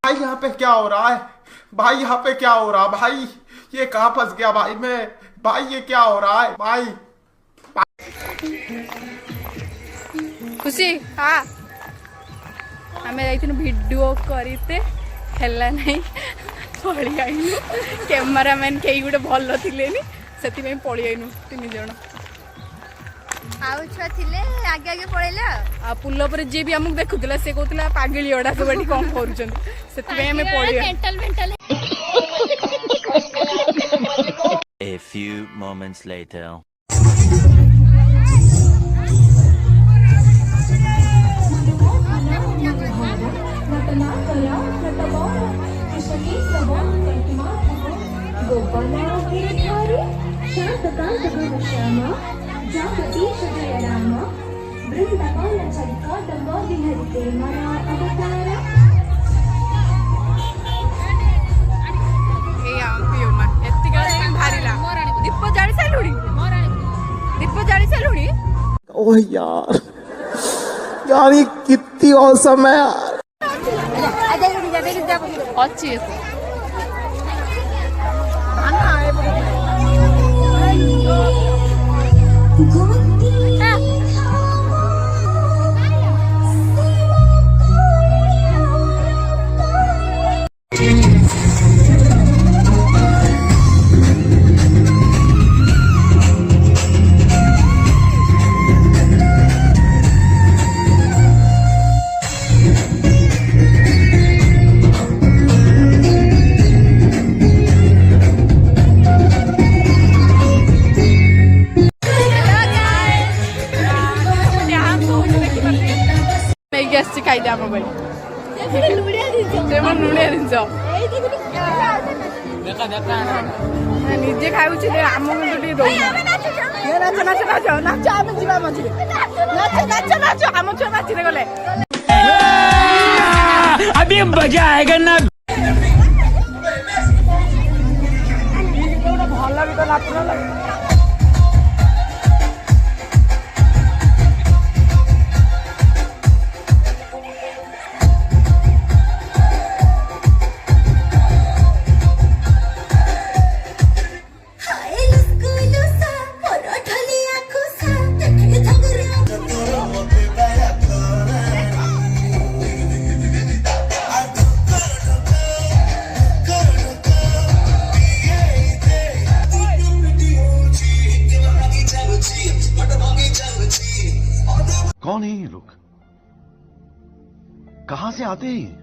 भाई यहाँ पे क्या हो रहा है? भाई यहाँ पे क्या हो रहा है? भाई ये कहाँ फंस गया भाई मैं? भाई ये क्या हो रहा है भाई? खुशी हाँ आम भिडियो करते है नहीं पलि आईनु कैमेरामैन कई गोटे भल थे से पलि आईनु 3 जन छुआ थिले आगे आगे पळेला आ पुल पर जे भी हमक देखुतला से कहतला पागली ओडा सब एठी कोन करूछन सेति में पळि मेंटल A few moments later. दीप जाली सालुणी ओह यार यार ये कितनी औसम है यार। अच्छी खाई आम भाई लुड़िया जिनस निजे खाऊँ आम दौन नाच नाच नाच नाच आम जा मझे नाच नाच नाच आम छुआ नाचते गले अभी मजा आएगा ना। भल भी तो नाच लगे कौन है ये लोग? कहां से आते हैं?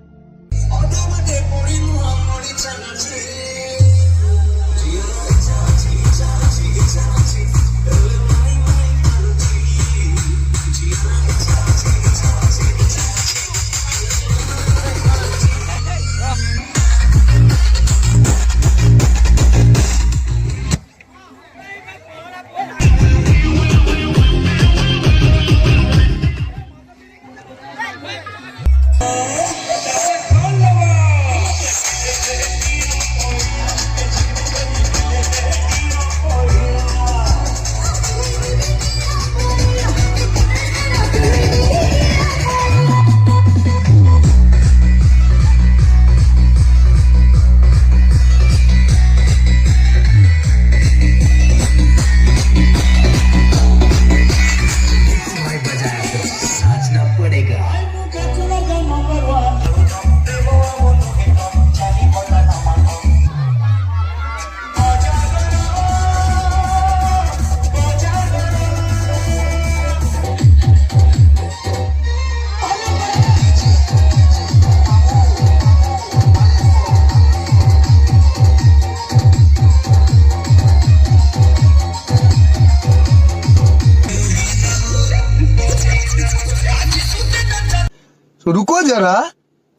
रुको जरा,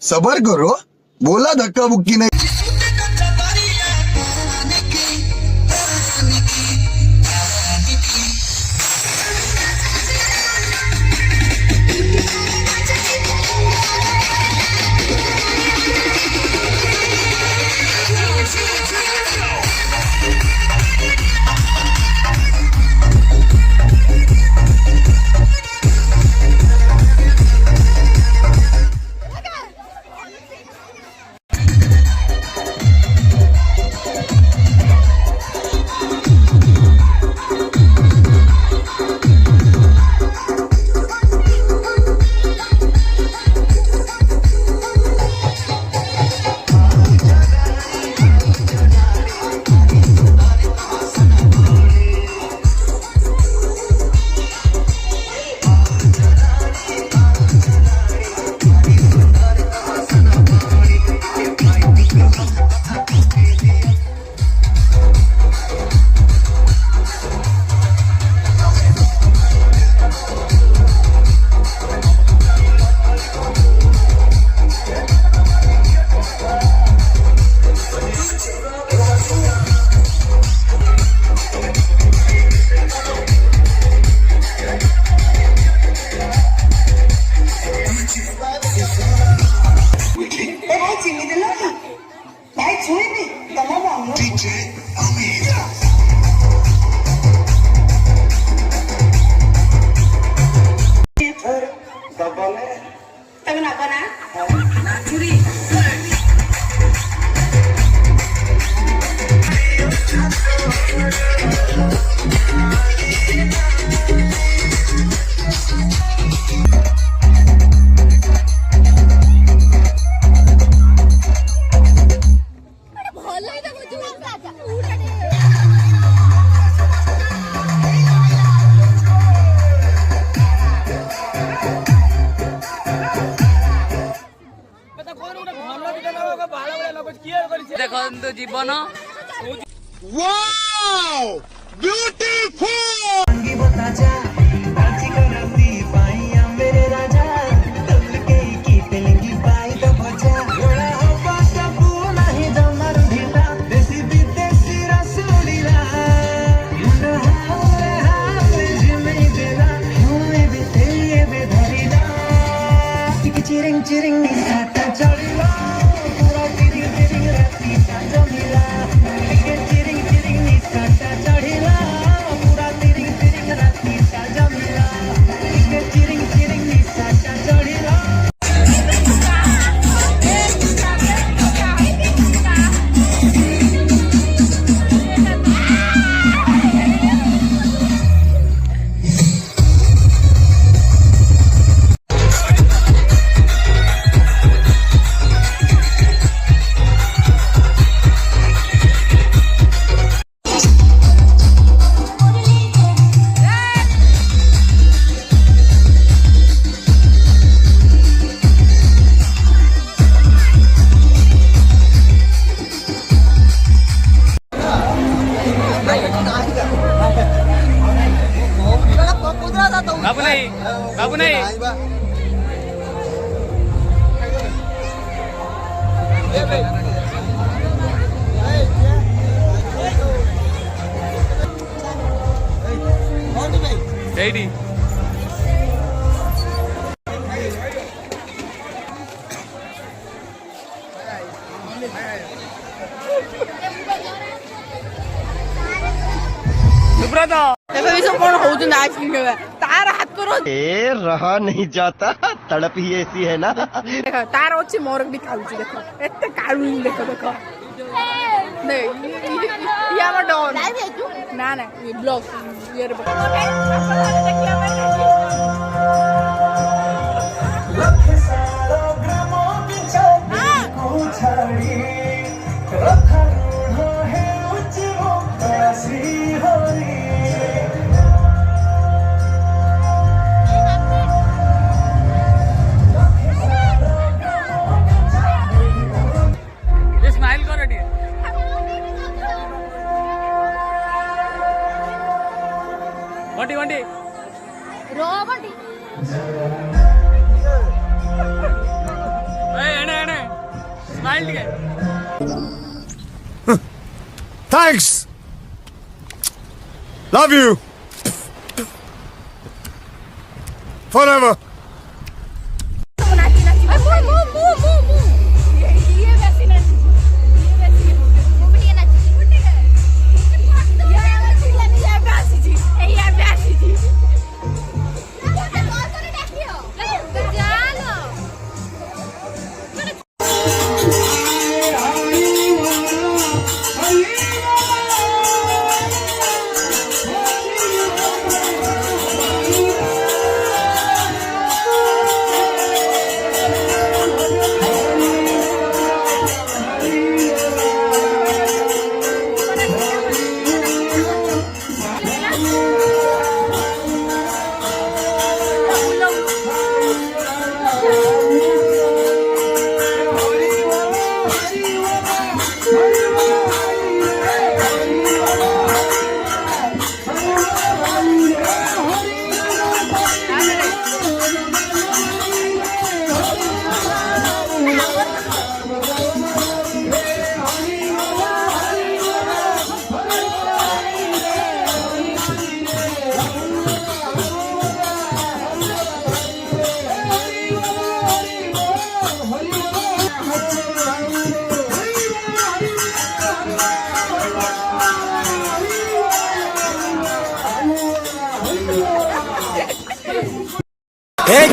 सबर करो, बोला धक्का बुक्की नहीं। देखो जीवन चिरिंग चिरिंग चढ़िला पूरा चिरिंग चिरिंग राती जमिला चिरिंग चिरिंग चढ़िला पूरा चिरिंग चिरिंग राती जमिला चिरिंग चिरिंग चढ़िला बाबू नहीं एडी सुब्रता ଏବେ ବି ସବୁ କଣ ହଉଛନ୍ତି ଆଇସ୍କ୍ରିମ ଖାଇବା ତାର ହାତରୁ रहा नहीं जाता तड़प ही ऐसी है ना। ଦେଖ ତାର ଅଛି ମୋର ବି ଖାଉଛି ଦେଖ ଏତେ କାଳୁଣି ଦେଖ ଦେଖ ଇଏ ଆମ ଡନ୍ ନା ନା ବ୍ଲଗ ଇଏରେ स्माइल कर रे बंटी बंटी रो बंटी स्माइल दिखे Thanks. Love you. Forever.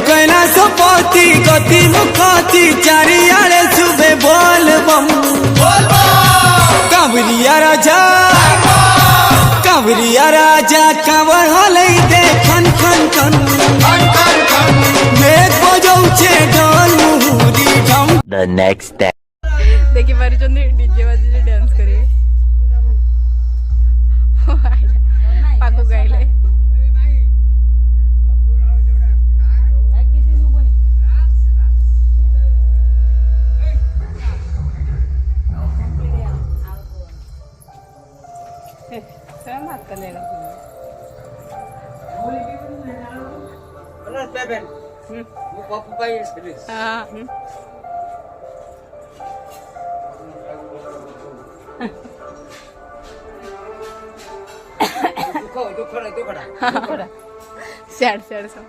Kailaspati गति मुखती चारियाड़े सुबे बोल बम कांवरिया राजा कांवर हलै दे खन खन खन मेघ बजौछे ढोल मुहुरी ढम। The next day. देखि पारुछन्ती डीजे बाजी डांस करे पाको गाइले स्याड सब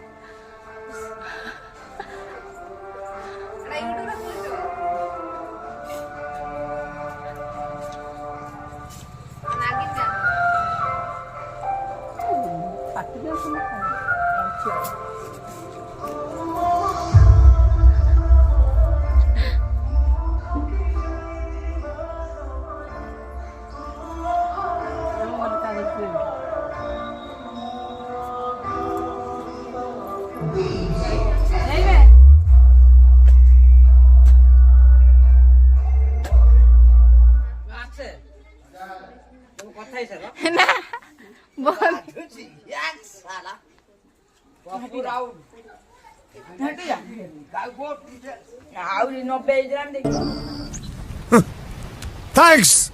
ना बोल Thanks.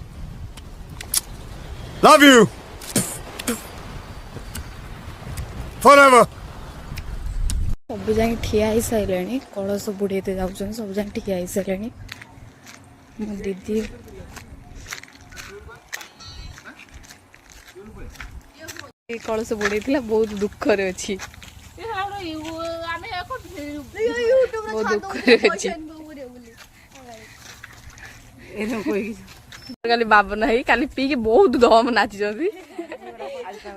Love you. Forever. सब जाए ठिया ही सारे कलश बुड़े जाऊँ सब जाए ठिया ही सारे मो दीदी कलश बुड़े बहुत दुख अच्छी बहुत दुख अच्छी काली बाबन है काली पी के बहुत दम नाची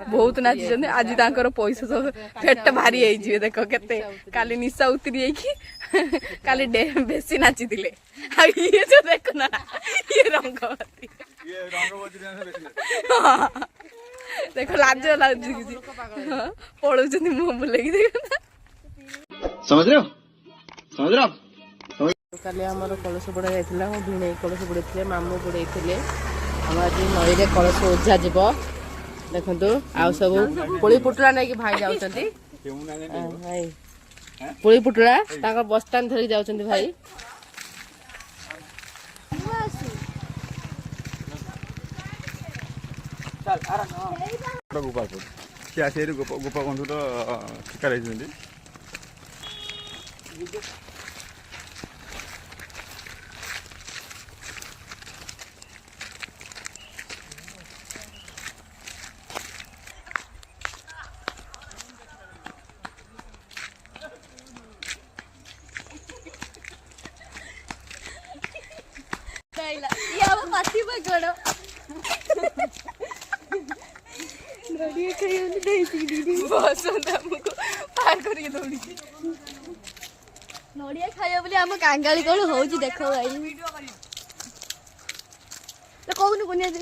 बहुत नाची आज तांकर पैसा सब पेट भारी है देख केते काली निशा उतरी काली बेसी नाची दिले ये जो देख ना ये रंगवती देख लाज लाज पड़ो मुह बुलेगी देख समझ रहे हो काली आमर कलश बुड़ा जाइए मो भिणे कलश बुड़े मामू बुड़े आज नई कलश ओझा जीव देखु आउ सब कोड़ी पुटुला नहीं भाई जाऊँ भाई कोड़ी पुटुला बसस्टाण्ड धरिक जाऊँ भाई गोपालपुर सियासी गोपबंधु तो शिकार होती पाती पकड़ नड़िया खाइयो देसी दीदी बहुत सुंदर हमको पार करके दौड़ी नड़िया खाइयो बोली हम कांगाली कोन होउची देखो भाई तो कोन कोनिया दे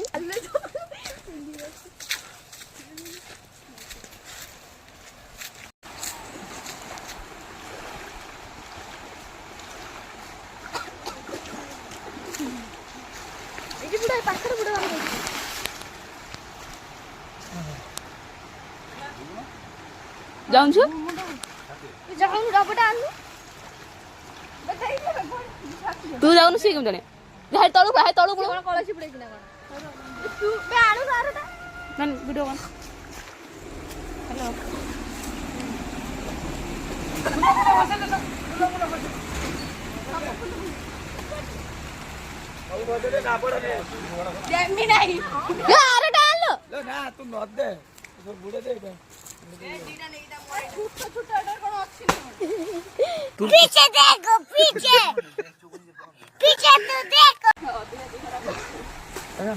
एजी बुढ़ा पाखर बुढ़ा जाऊँ छु जाऊँ रबटा आनु तू जाऊँ सी कम जाने हाय तळु कोन कळसी पड़े कि ना कोन तू बे आनु सारटा नन वीडियो वन हेलो देमी नहीं आरटा आलो लो ना तू नद दे बुड़े दे पीछे देखो पीछे पीछे तू देखो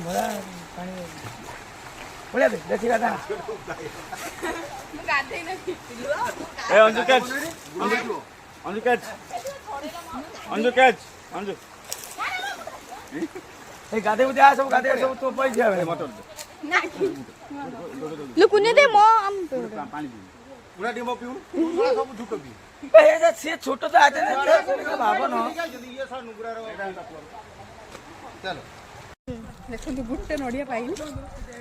बड़ा पानी बुड़े दे देखी दादा गाधे नहीं ए Anju catch Anju catch Anju catch Anju ए गाधे उधे आ सब गाधे सब तो पैसे आवे मोटर लुकुने दे मो हम पानी पूरा डिमो पिउ पूरा सब झुक पी ए जे से छोटो तो आते ना बाबा न ये सा नुगरा रो चलो देखो गुट्टे नड़िया पाइल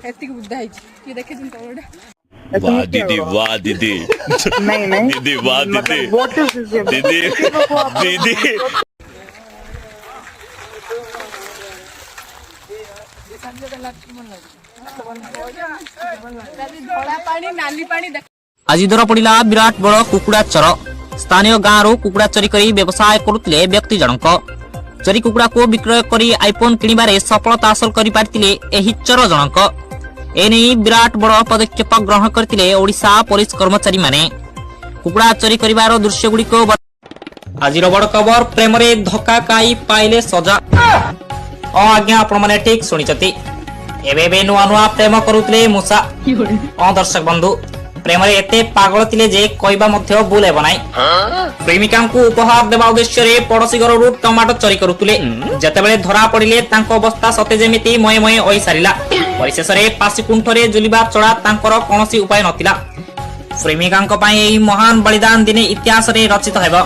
एति बुद्धा है ये देखे जिन तोड़ा वाह दीदी वाह दीदी नहीं नहीं दीदी वाह दीदी व्हाट इज दिस दीदी दीदी धड़ा पानी नाली पानी आज धरा पड़ा विराट बड़ कुकुड़ा चर स्थानीय गाँव कुकुड़ा चोरी कर व्यवसाय करुले व्यक्ति जनक चोरी कुकुड़ा को विक्रय कर आईफोन किणवारे सफलता हासिल कर चोर जनक एने विराट बड़ पदक्षेप ग्रहण करते ओडिशा पुलिस कर्मचारी माने कुकुड़ा चोरी कर दृश्य गुड़िक आज बड़ खबर प्रेम रे धक्का खाई पाइले सजा आज्ञा आपण मैंने ठीक शुणी एबे नुआ नुआ प्रेम करुले मूषा दर्शक बंधु प्रेम रे एते पागल थिले जे कहबा मध्य भूल हेब नाही प्रेमिका को उपहार देवा उद्देश्य रे पड़ोसी घर रू टमाटो चोरी करुले जेतेबेले धरा पड़िले तांको अवस्था सते जेमिति मय मय होई सारिला परिशेष रे पासी कुंठरे जुलिबा चढ़ा तांकर कोनोसी उपाय नथिला प्रेमिका पई एही महान बलिदान दिने इतिहास रे रचित हेब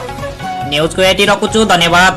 न्यूज को एटी रखुछु धन्यवाद।